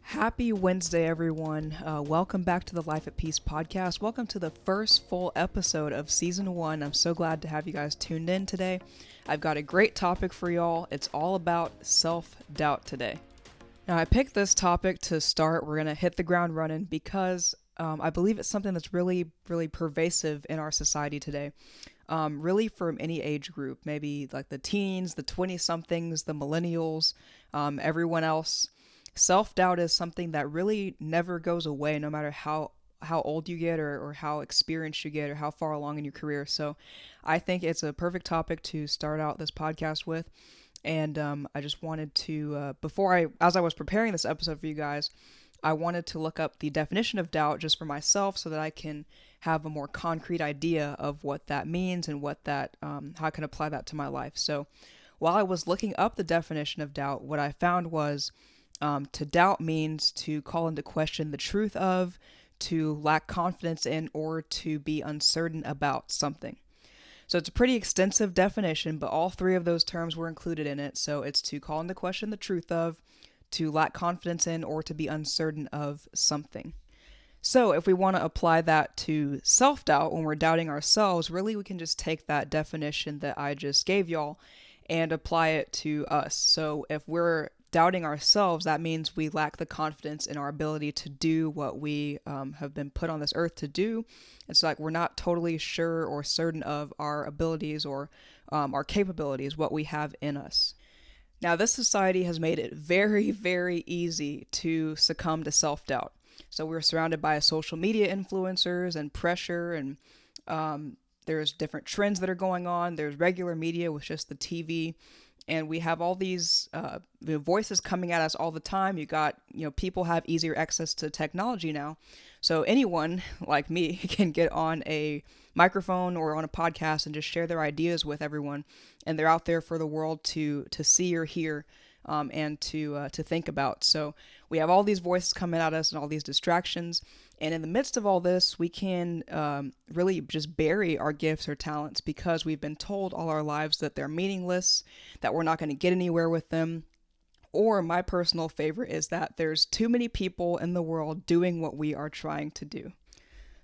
Happy Wednesday, everyone. Welcome back to the Life at Peace podcast. Welcome to the first full episode of season 1. I'm so glad to have you guys tuned in today. I've got a great topic for y'all. It's all about self-doubt today. Now, I picked this topic to start. We're going to hit the ground running because I believe it's something that's really pervasive in our society today. Really from any age group, maybe like the teens, the 20-somethings, the millennials, everyone else. Self-doubt is something that really never goes away, no matter how old you get or how experienced you get or how far along in your career. So I think it's a perfect topic to start out this podcast with. And I just wanted to, as I was preparing this episode for you guys, I wanted to look up the definition of doubt just for myself so that I can have a more concrete idea of what that means and what that, how I can apply that to my life. So while I was looking up the definition of doubt, what I found was to doubt means to call into question the truth of, to lack confidence in, or to be uncertain about something. So it's a pretty extensive definition, but all three of those terms were included in it. So it's to call into question the truth of, to lack confidence in, or to be uncertain of something. So if we want to apply that to self-doubt when we're doubting ourselves, really we can just take that definition that I just gave y'all and apply it to us. So if we're doubting ourselves, that means we lack the confidence in our ability to do what we have been put on this earth to do. It's like we're not totally sure or certain of our abilities or our capabilities, what we have in us. Now, this society has made it very easy to succumb to self-doubt. So we're surrounded by social media influencers and pressure, and there's different trends that are going on. There's regular media with just the TV. And we have all these voices coming at us all the time. People have easier access to technology now. So anyone like me can get on a microphone or on a podcast and just share their ideas with everyone. And they're out there for the world to see or hear and to think about. So we have all these voices coming at us and all these distractions. And in the midst of all this, we can really just bury our gifts or talents because we've been told all our lives that they're meaningless, that we're not going to get anywhere with them. Or my personal favorite is that there's too many people in the world doing what we are trying to do.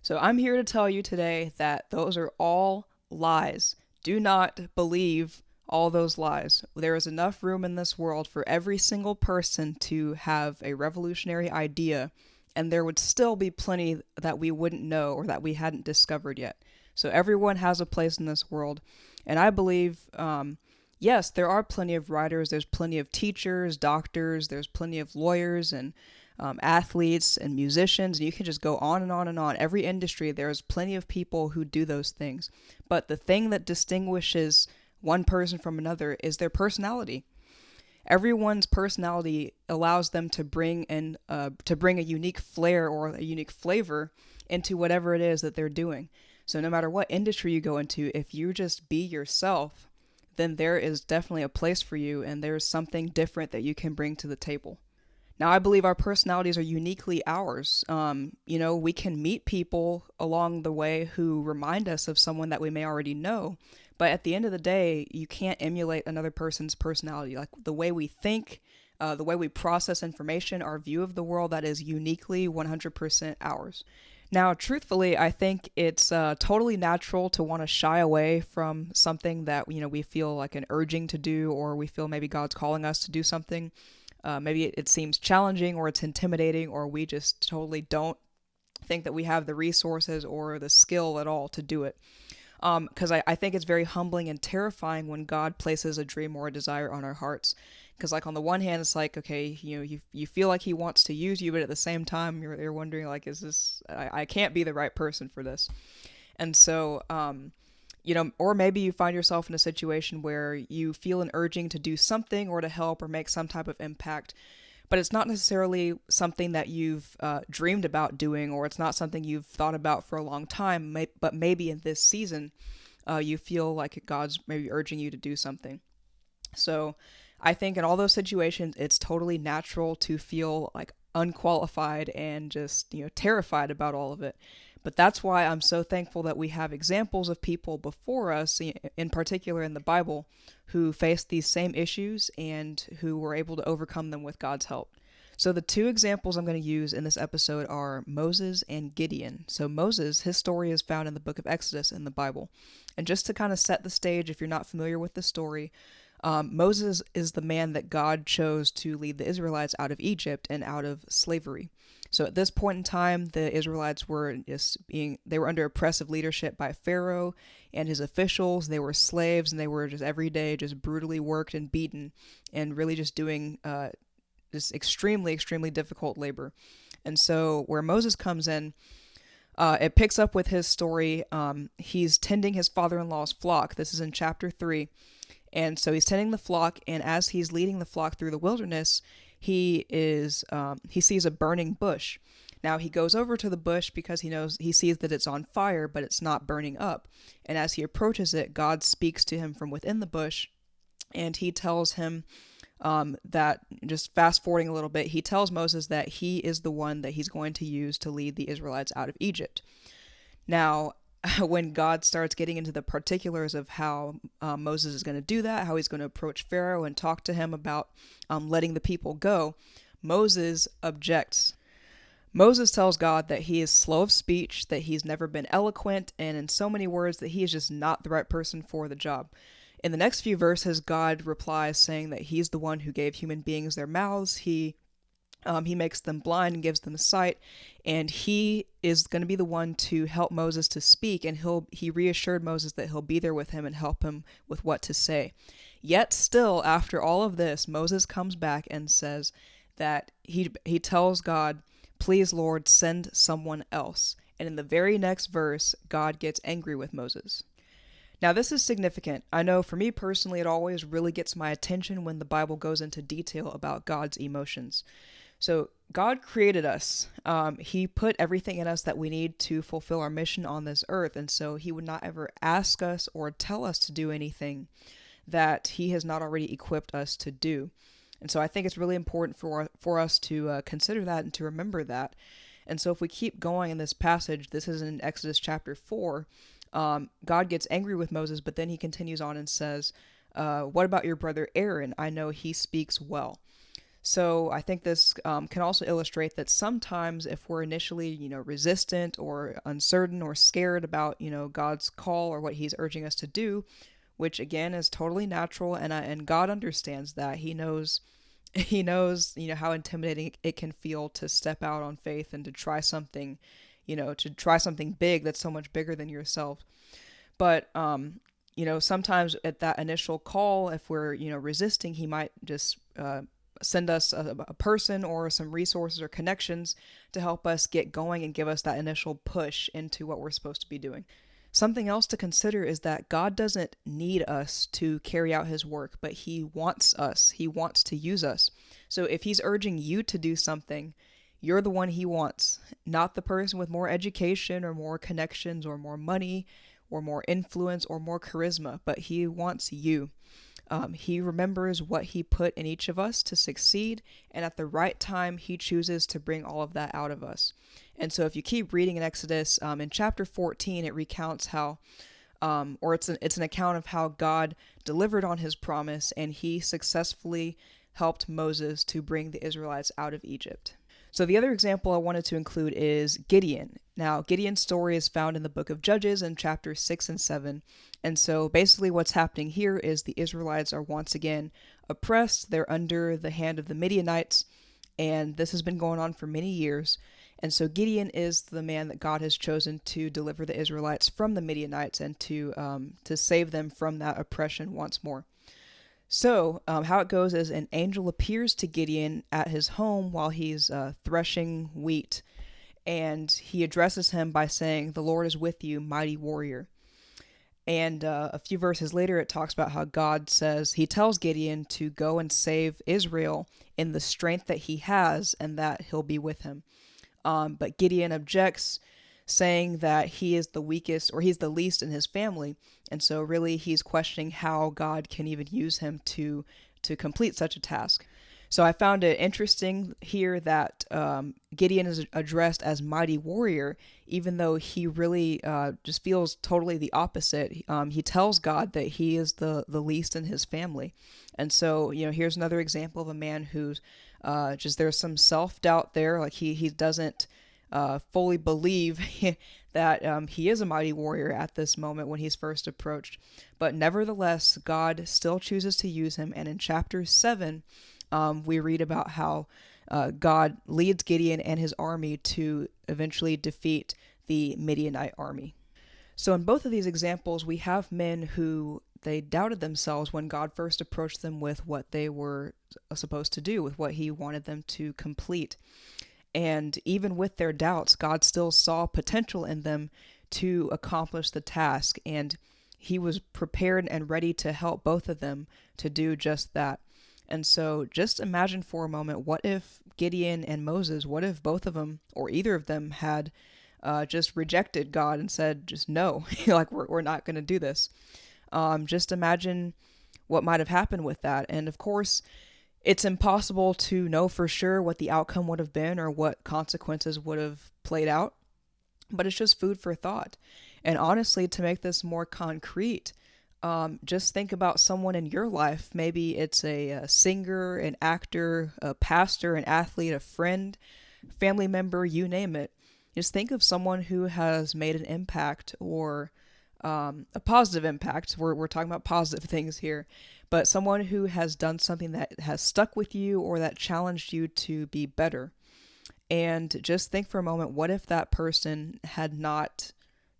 So I'm here to tell you today that those are all lies. Do not believe all those lies. There is enough room in this world for every single person to have a revolutionary idea, and there would still be plenty that we wouldn't know or that we hadn't discovered yet. So everyone has a place in this world. And I believe, yes, there are plenty of writers, there's plenty of teachers, doctors, there's plenty of lawyers and athletes and musicians, and you can just go on and on and on. Every industry, there's plenty of people who do those things. But the thing that distinguishes one person from another is their personality. Everyone's personality allows them to bring a unique flair or a unique flavor into whatever it is that they're doing. So no matter what industry you go into, if you just be yourself, then there is definitely a place for you and there's something different that you can bring to the table. Now, I believe our personalities are uniquely ours. We can meet people along the way who remind us of someone that we may already know. But at the end of the day, you can't emulate another person's personality. Like the way we think, the way we process information, our view of the world, that is uniquely 100% ours. Now, truthfully, I think it's totally natural to want to shy away from something that, we feel like an urging to do, or we feel maybe God's calling us to do something. Maybe it seems challenging or it's intimidating, or we just totally don't think that we have the resources or the skill at all to do it. Because I think it's very humbling and terrifying when God places a dream or a desire on our hearts. Because like on the one hand, it's like, okay, you feel like he wants to use you, but at the same time, you're wondering like, is this, I can't be the right person for this. And so, or maybe you find yourself in a situation where you feel an urging to do something or to help or make some type of impact, but it's not necessarily something that you've dreamed about doing, or it's not something you've thought about for a long time, but maybe in this season, you feel like God's maybe urging you to do something. So I think in all those situations, it's totally natural to feel like unqualified and just, terrified about all of it. But that's why I'm so thankful that we have examples of people before us, in particular in the Bible, who faced these same issues and who were able to overcome them with God's help. So the two examples I'm going to use in this episode are Moses and Gideon. So Moses, his story is found in the book of Exodus in the Bible. And just to kind of set the stage, if you're not familiar with the story, Moses is the man that God chose to lead the Israelites out of Egypt and out of slavery. So at this point in time, the Israelites were they were under oppressive leadership by Pharaoh and his officials. They were slaves, and they were just every day just brutally worked and beaten, and really just doing this extremely, extremely difficult labor. And so where Moses comes in, it picks up with his story. He's tending his father-in-law's flock. This is in chapter 3. And so he's tending the flock, and as he's leading the flock through the wilderness, he sees a burning bush. Now he goes over to the bush because he sees that it's on fire, but it's not burning up. And as he approaches it, God speaks to him from within the bush, and he tells him that, just fast forwarding a little bit, he tells Moses that he is the one that he's going to use to lead the Israelites out of Egypt. Now, when God starts getting into the particulars of how Moses is going to do that, how he's going to approach Pharaoh and talk to him about letting the people go, Moses objects. Moses tells God that he is slow of speech, that he's never been eloquent, and in so many words that he is just not the right person for the job. In the next few verses, God replies saying that he's the one who gave human beings their mouths. He makes them blind and gives them sight, and he is going to be the one to help Moses to speak, and he reassured Moses that he'll be there with him and help him with what to say. Yet still, after all of this, Moses comes back and says that he tells God, "Please, Lord, send someone else." And in the very next verse, God gets angry with Moses. Now, this is significant. I know for me personally, it always really gets my attention when the Bible goes into detail about God's emotions. So God created us. He put everything in us that we need to fulfill our mission on this earth. And so he would not ever ask us or tell us to do anything that he has not already equipped us to do. And so I think it's really important for us to consider that and to remember that. And so if we keep going in this passage, this is in Exodus chapter 4, God gets angry with Moses, but then he continues on and says, what about your brother Aaron? I know he speaks well. So I think this can also illustrate that sometimes if we're initially, resistant or uncertain or scared about, God's call or what he's urging us to do, which again is totally natural, and God understands that. He knows, how intimidating it can feel to step out on faith and to try something, big that's so much bigger than yourself. But, sometimes at that initial call, if we're, resisting, he might just send us a person or some resources or connections to help us get going and give us that initial push into what we're supposed to be doing. Something else to consider is that God doesn't need us to carry out his work, but he wants us. He wants to use us. So if he's urging you to do something, you're the one he wants, not the person with more education or more connections or more money or more influence or more charisma, but he wants you. He remembers what he put in each of us to succeed, and at the right time, he chooses to bring all of that out of us. And so if you keep reading in Exodus, in chapter 14, it recounts how, it's an account of how God delivered on his promise, and he successfully helped Moses to bring the Israelites out of Egypt. So the other example I wanted to include is Gideon. Now, Gideon's story is found in the book of Judges in chapters 6 and 7. And so basically what's happening here is the Israelites are once again oppressed. They're under the hand of the Midianites, and this has been going on for many years. And so Gideon is the man that God has chosen to deliver the Israelites from the Midianites and to save them from that oppression once more. So how it goes is an angel appears to Gideon at his home while he's threshing wheat, and he addresses him by saying, "The Lord is with you, mighty warrior." And a few verses later, it talks about how God says, he tells Gideon to go and save Israel in the strength that he has and that he'll be with him. But Gideon objects, saying that he is the weakest or he's the least in his family. And so really he's questioning how God can even use him to complete such a task. So I found it interesting here that Gideon is addressed as mighty warrior, even though he really just feels totally the opposite. He tells God that he is the least in his family. And so, here's another example of a man who's Just there's some self-doubt there. Like he doesn't fully believe that he is a mighty warrior at this moment when he's first approached. But nevertheless, God still chooses to use him. And in chapter 7, we read about how God leads Gideon and his army to eventually defeat the Midianite army. So in both of these examples, we have men who they doubted themselves when God first approached them with what they were supposed to do, with what he wanted them to complete. And even with their doubts, God still saw potential in them to accomplish the task. And he was prepared and ready to help both of them to do just that. And so just imagine for a moment, what if Gideon and Moses, what if both of them or either of them had just rejected God and said, just no, like we're not going to do this. Just imagine what might have happened with that. And of course, it's impossible to know for sure what the outcome would have been or what consequences would have played out, but it's just food for thought. And honestly, to make this more concrete, just think about someone in your life. Maybe it's a singer, an actor, a pastor, an athlete, a friend, family member, you name it. Just think of someone who has made an impact or a positive impact. We're talking about positive things here, but someone who has done something that has stuck with you or that challenged you to be better. And just think for a moment, what if that person had not,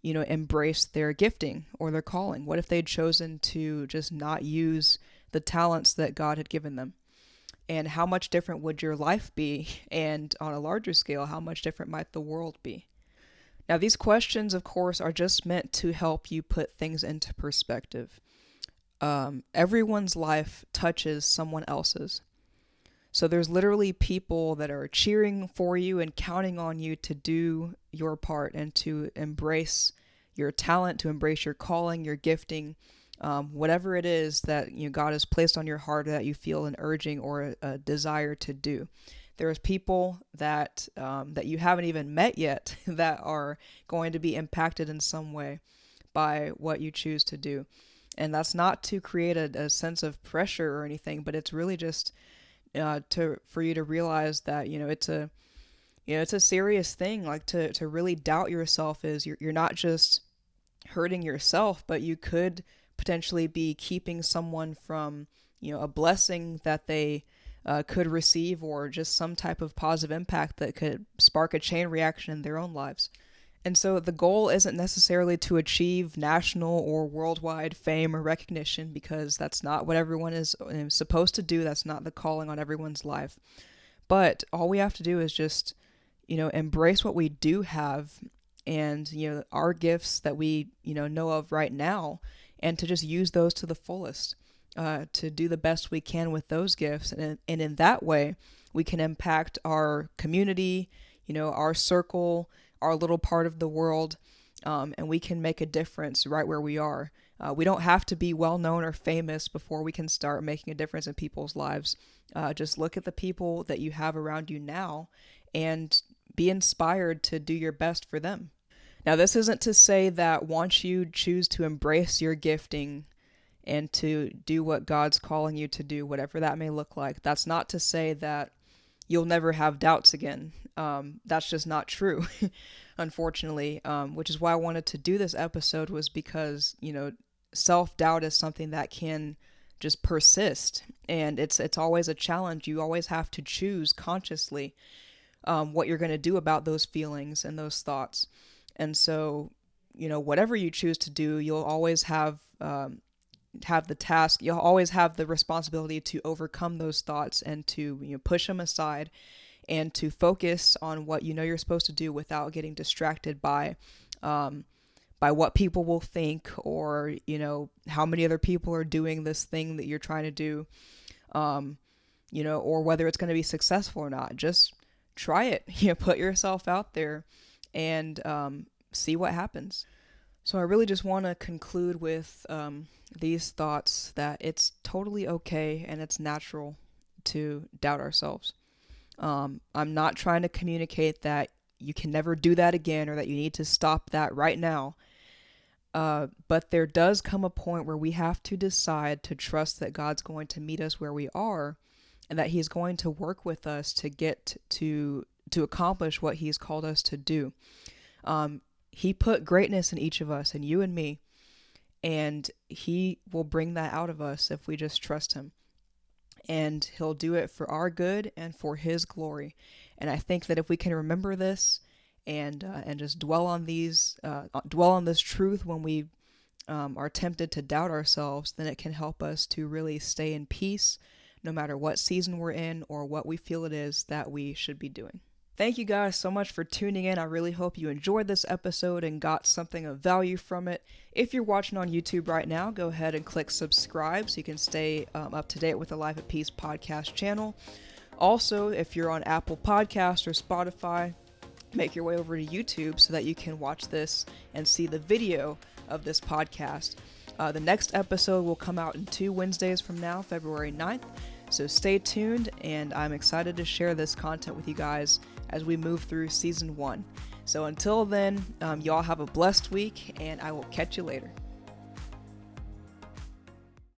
embraced their gifting or their calling? What if they'd chosen to just not use the talents that God had given them? And how much different would your life be? And on a larger scale, how much different might the world be? Now, these questions, of course, are just meant to help you put things into perspective. Everyone's life touches someone else's. So there's literally people that are cheering for you and counting on you to do your part and to embrace your talent, to embrace your calling, your gifting, whatever it is that God has placed on your heart that you feel an urging or a desire to do. There's people that you haven't even met yet that are going to be impacted in some way by what you choose to do. And that's not to create a sense of pressure or anything, but it's really just for you to realize that it's a serious thing. Like to really doubt yourself is you're not just hurting yourself, but you could potentially be keeping someone from a blessing that they could receive, or just some type of positive impact that could spark a chain reaction in their own lives. And so the goal isn't necessarily to achieve national or worldwide fame or recognition, because that's not what everyone is supposed to do. That's not the calling on everyone's life. But all we have to do is just, embrace what we do have and, our gifts that we, know of right now, and to just use those to the fullest, to do the best we can with those gifts. And in that way, we can impact our community, our circle, our little part of the world, and we can make a difference right where we are. We don't have to be well known or famous before we can start making a difference in people's lives. Just look at the people that you have around you now and be inspired to do your best for them. Now, this isn't to say that once you choose to embrace your gifting and to do what God's calling you to do, whatever that may look like, that's not to say that you'll never have doubts again. That's just not true, unfortunately, which is why I wanted to do this episode, was because, self-doubt is something that can just persist, and it's always a challenge. You always have to choose consciously what you're going to do about those feelings and those thoughts. And so, whatever you choose to do, you'll always have the task, you'll always have the responsibility to overcome those thoughts and to push them aside and to focus on what you're supposed to do without getting distracted by what people will think, or how many other people are doing this thing that you're trying to do, or whether it's going to be successful or not. Just try it. Put yourself out there and see what happens. So I really just want to conclude with these thoughts that it's totally okay and it's natural to doubt ourselves. I'm not trying to communicate that you can never do that again or that you need to stop that right now. But there does come a point where we have to decide to trust that God's going to meet us where we are and that he's going to work with us to get to accomplish what he's called us to do. He put greatness in each of us, and you and me, and he will bring that out of us if we just trust him. And he'll do it for our good and for his glory. And I think that if we can remember this and just dwell on this truth when we are tempted to doubt ourselves, then it can help us to really stay in peace no matter what season we're in or what we feel it is that we should be doing. Thank you guys so much for tuning in. I really hope you enjoyed this episode and got something of value from it. If you're watching on YouTube right now, go ahead and click subscribe so you can stay up to date with the Life at Peace podcast channel. Also, if you're on Apple Podcasts or Spotify, make your way over to YouTube so that you can watch this and see the video of this podcast. The next episode will come out in 2 Wednesdays from now, February 9th. So stay tuned, and I'm excited to share this content with you guys as we move through season 1. So until then, y'all have a blessed week, and I will catch you later.